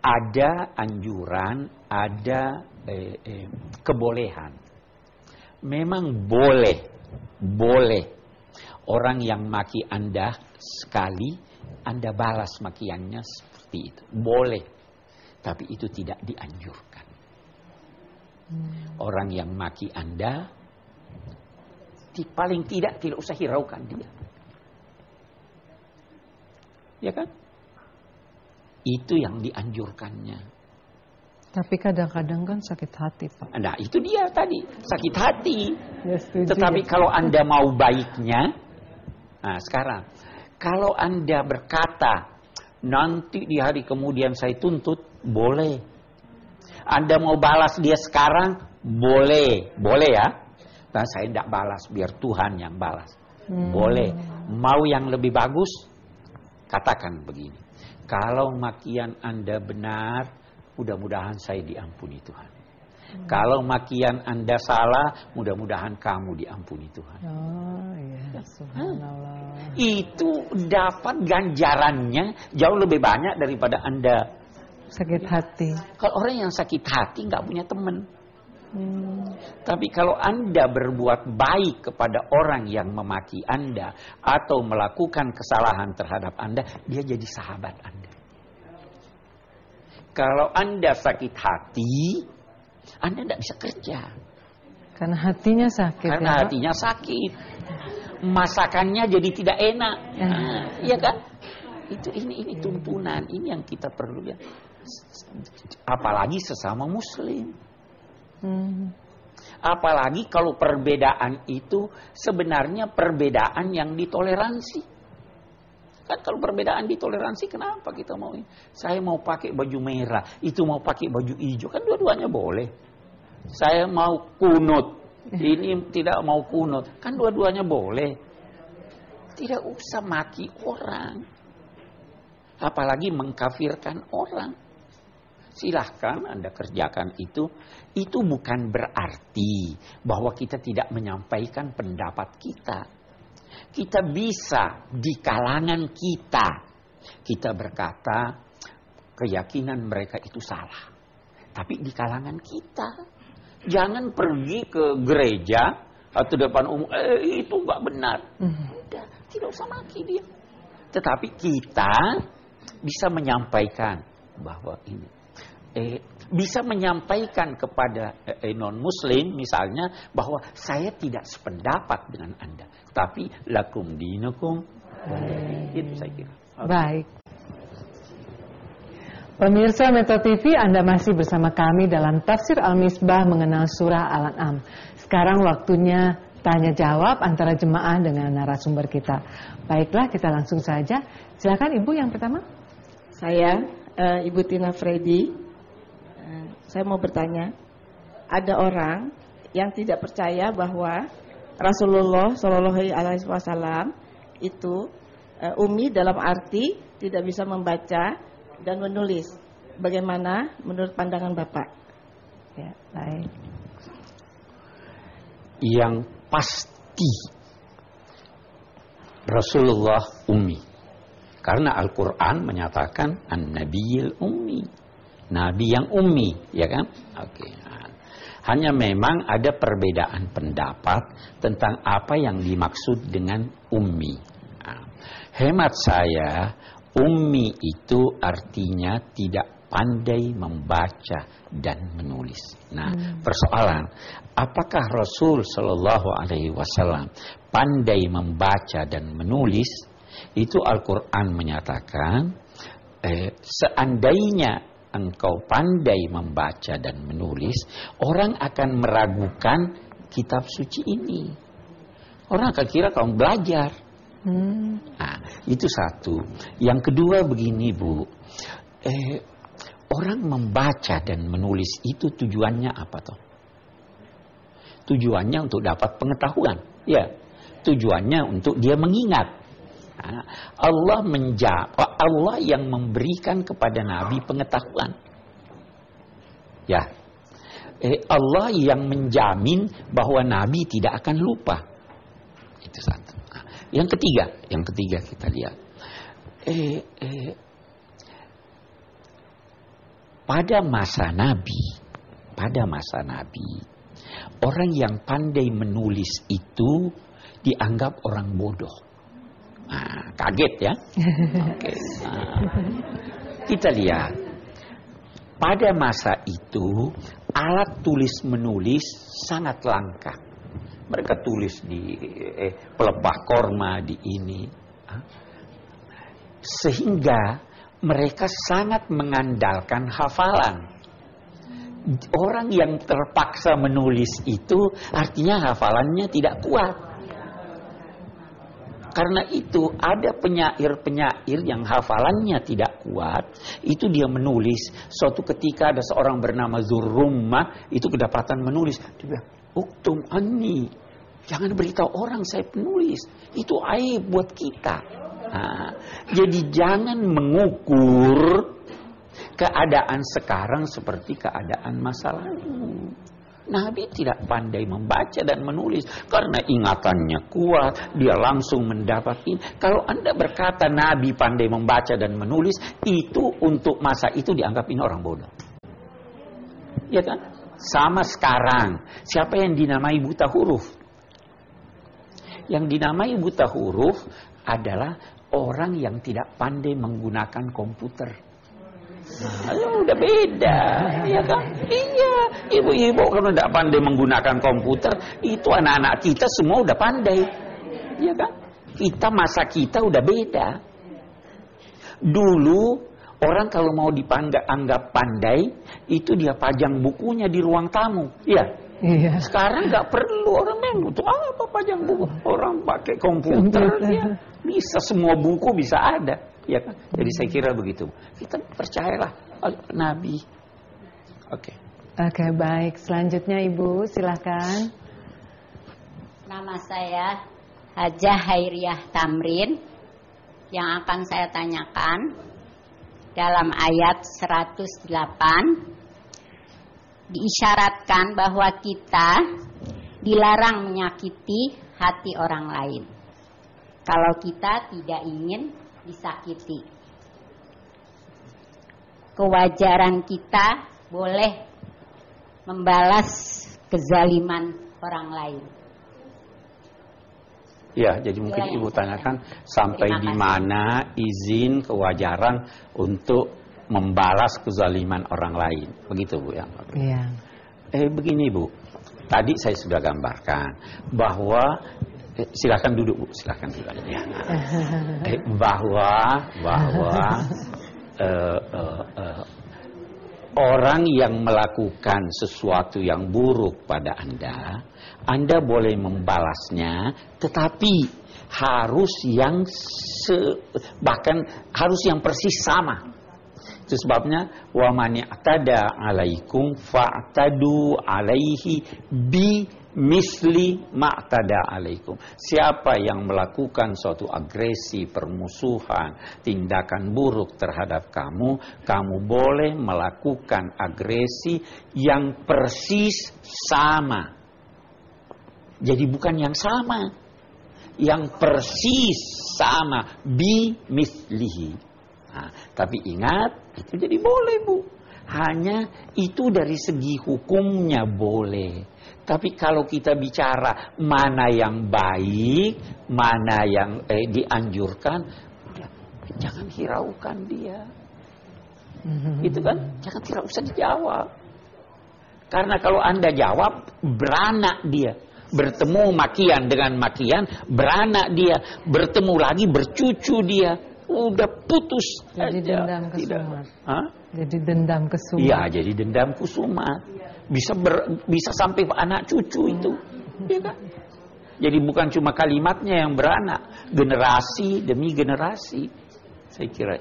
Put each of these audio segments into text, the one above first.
ada anjuran, ada kebolehan. Memang boleh orang yang maki Anda sekali, Anda balas makiannya seperti itu. Boleh. Tapi itu tidak dianjurkan. Orang yang maki Anda, paling tidak usah hiraukan dia. Ya kan? Itu yang dianjurkannya. Tapi kadang-kadang kan sakit hati, Pak. Nah, itu dia tadi, sakit hati. Ya, setuju, tetapi ya. kalau Anda mau baiknya, nah sekarang, kalau Anda berkata, nanti di hari kemudian saya tuntut, boleh. Anda mau balas dia sekarang, boleh ya. Dan saya tidak balas, biar Tuhan yang balas. Boleh. Mau yang lebih bagus, katakan begini. Kalau makian Anda benar, mudah-mudahan saya diampuni Tuhan. Kalau makian Anda salah, mudah-mudahan kamu diampuni Tuhan. Oh iya, subhanallah. Itu dapat ganjarannya jauh lebih banyak daripada Anda sakit hati. Kalau orang yang sakit hati nggak punya teman. Tapi kalau Anda berbuat baik kepada orang yang memaki Anda atau melakukan kesalahan terhadap Anda, dia jadi sahabat Anda. Kalau Anda sakit hati, Anda tidak bisa kerja. Karena hatinya sakit. Karena hatinya sakit. Masakannya jadi tidak enak. Iya kan? Ini tuntunan, ini yang kita perlu lihat. Apalagi sesama muslim. Apalagi kalau perbedaan itu sebenarnya perbedaan yang ditoleransi. Kan kalau perbedaan ditoleransi, kenapa kita mau ini? Saya mau pakai baju merah, itu mau pakai baju hijau, kan dua-duanya boleh. Saya mau kunut, ini tidak mau kunut, kan dua-duanya boleh. Tidak usah maki orang, apalagi mengkafirkan orang. Silahkan Anda kerjakan itu. Itu bukan berarti bahwa kita tidak menyampaikan pendapat kita. Kita bisa di kalangan kita berkata keyakinan mereka itu salah. Tapi di kalangan kita. Jangan pergi ke gereja atau depan umum, itu nggak benar. Udah, tidak usah maki dia. Tetapi kita bisa menyampaikan bahwa ini. Bisa menyampaikan kepada non-muslim misalnya bahwa saya tidak sependapat dengan Anda. Tapi lakum dinukum. Itu saya kira. Okay. Baik. Pemirsa Metro TV, Anda masih bersama kami dalam Tafsir Al-Misbah mengenal surah Al-An'am. Sekarang waktunya tanya jawab antara jemaah dengan narasumber kita. Baiklah, kita langsung saja. Silakan Ibu yang pertama. Saya Ibu Tina Freddy. Saya mau bertanya, ada orang yang tidak percaya bahwa Rasulullah Shallallahu Alaihi Wasallam itu ummi dalam arti tidak bisa membaca dan menulis. Bagaimana menurut pandangan Bapak? Ya, baik. Yang pasti Rasulullah ummi, karena Al-Quran menyatakan an-nabiyil ummi. Nabi yang ummi, ya kan? Oke. Hanya memang ada perbedaan pendapat tentang apa yang dimaksud dengan ummi. Hemat saya, ummi itu artinya tidak pandai membaca dan menulis. Nah, persoalan, apakah Rasul Shallallahu Alaihi Wasallam pandai membaca dan menulis? Itu Al-Quran menyatakan, seandainya engkau pandai membaca dan menulis, orang akan meragukan kitab suci ini. Orang akan kira kamu belajar. Nah, itu satu. Yang kedua begini, Bu. Orang membaca dan menulis itu tujuannya apa toh? Tujuannya untuk dapat pengetahuan. Ya. Tujuannya untuk dia mengingat. Allah yang memberikan kepada Nabi pengetahuan. Ya. Allah yang menjamin bahwa Nabi tidak akan lupa. Itu satu. Yang ketiga kita lihat. pada masa Nabi, orang yang pandai menulis itu dianggap orang bodoh. Nah, kaget ya? Oke. Nah, kita lihat pada masa itu alat tulis menulis sangat langka. Mereka tulis di pelepah korma di ini, sehingga mereka sangat mengandalkan hafalan. Orang yang terpaksa menulis itu artinya hafalannya tidak kuat. Karena itu ada penyair-penyair yang hafalannya tidak kuat, itu dia menulis. Suatu ketika ada seorang bernama Zurrummah, itu kedapatan menulis. Dia bilang, "Uktum anni." Jangan beritahu orang saya penulis. Itu aib buat kita. Nah, jadi jangan mengukur keadaan sekarang seperti keadaan masa lalu. Nabi tidak pandai membaca dan menulis karena ingatannya kuat, dia langsung mendapatkan. Kalau Anda berkata Nabi pandai membaca dan menulis, itu untuk masa itu dianggap ini orang bodoh. Ya kan? Sama sekarang, siapa yang dinamai buta huruf? Yang dinamai buta huruf adalah orang yang tidak pandai menggunakan komputer. Nah, udah beda, ya kan? Iya, ibu-ibu kalau tidak pandai menggunakan komputer, itu anak-anak kita semua udah pandai, ya kan? Masa kita udah beda. Dulu orang kalau mau dianggap pandai, itu dia pajang bukunya di ruang tamu, ya. Iya. Sekarang nggak perlu orang untuk apa pajang buku, orang pakai komputer, ya. Bisa semua buku bisa ada. Ya kan? Jadi saya kira begitu. Kita percayalah Nabi. Oke. Oke, baik. Selanjutnya Ibu, silakan. Nama saya Hajah Hairiah Tamrin. Yang akan saya tanyakan dalam ayat 108 diisyaratkan bahwa kita dilarang menyakiti hati orang lain. Kalau kita tidak ingin disakiti. Kewajaran kita boleh membalas kezaliman orang lain. Ya, jadi mungkin Ibu tanyakan sampai di mana izin kewajaran untuk membalas kezaliman orang lain. Begitu Bu ya? Iya. Begini Bu, tadi saya sudah gambarkan bahwa silakan duduk Bu, silakan duduk ya. Bahwa orang yang melakukan sesuatu yang buruk pada Anda boleh membalasnya, tetapi harus bahkan harus yang persis sama. Itu sebabnya wa man i'tada 'alaikum fa'tadu 'alaihi bi misli ma'tada 'alaikum. Siapa yang melakukan suatu agresi, permusuhan, tindakan buruk terhadap kamu, kamu boleh melakukan agresi yang persis sama. Jadi bukan yang sama, yang persis sama, bi mislihi. Nah, tapi ingat, itu jadi boleh Bu. Hanya itu dari segi hukumnya boleh. Tapi kalau kita bicara mana yang baik, mana yang dianjurkan, jangan hiraukan dia. Itu kan, tidak usah dijawab. Karena kalau Anda jawab, beranak dia. Bertemu makian dengan makian, beranak dia. Bertemu lagi, bercucu dia. Udah putus. Jadi dendam kesumat. Jadi dendam kesumat. Iya, jadi dendam kesumat. Bisa sampai anak cucu itu. Ya kan? Jadi bukan cuma kalimatnya yang beranak, generasi demi generasi. Saya kira.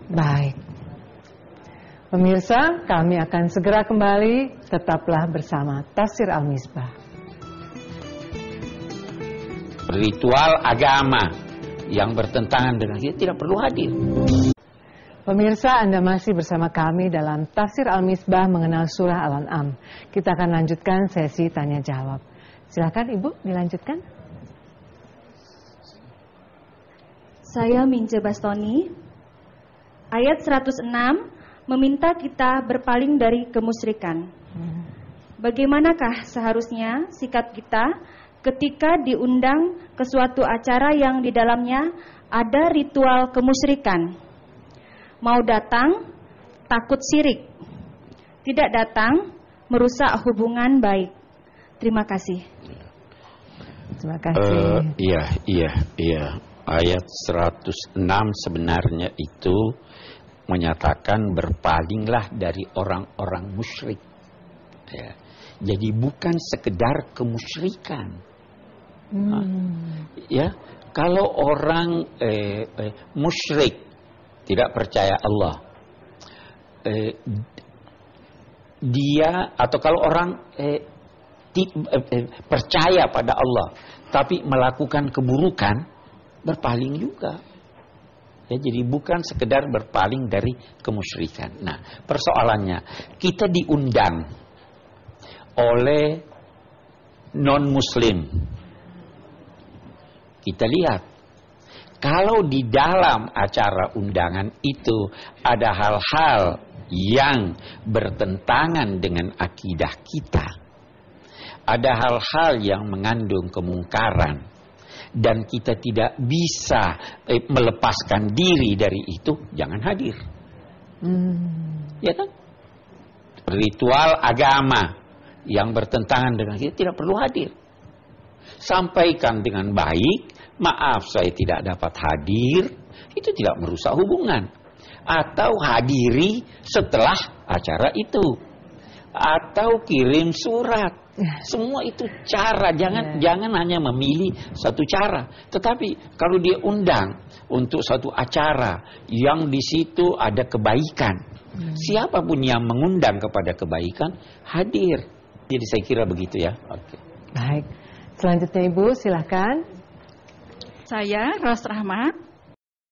Baik. Pemirsa, kami akan segera kembali. Tetaplah bersama Tafsir Al-Misbah. Ritual agama yang bertentangan dengan kita tidak perlu hadir. Pemirsa, Anda masih bersama kami dalam Tafsir Al-Misbah mengenal surah Al-An'am. Kita akan lanjutkan sesi tanya jawab. Silakan Ibu dilanjutkan. Saya Mince Bastoni. Ayat 106 meminta kita berpaling dari kemusyrikan. Bagaimanakah seharusnya sikap kita ketika diundang ke suatu acara yang di dalamnya ada ritual kemusyrikan? Mau datang, takut syirik. Tidak datang, merusak hubungan baik. Terima kasih. Terima kasih. Iya. Ayat 106 sebenarnya itu menyatakan berpalinglah dari orang-orang musyrik. Ya. Jadi bukan sekedar kemusyrikan. Ya, kalau orang musyrik tidak percaya Allah, dia atau kalau orang percaya pada Allah tapi melakukan keburukan, berpaling juga. Ya, jadi bukan sekedar berpaling dari kemusyrikan. Nah, persoalannya kita diundang oleh non-muslim. Kita lihat, kalau di dalam acara undangan itu ada hal-hal yang bertentangan dengan akidah kita, ada hal-hal yang mengandung kemungkaran, dan kita tidak bisa melepaskan diri dari itu, jangan hadir. Ya kan? Ritual agama yang bertentangan dengan kita tidak perlu hadir. Sampaikan dengan baik, maaf saya tidak dapat hadir, itu tidak merusak hubungan. Atau hadiri setelah acara itu, atau kirim surat. Semua itu cara, jangan hanya memilih satu cara. Tetapi kalau dia undang untuk satu acara yang di situ ada kebaikan, siapapun yang mengundang kepada kebaikan hadir. Jadi saya kira begitu ya. Oke. Baik. Selanjutnya Ibu, silakan. Saya Ros Rahmat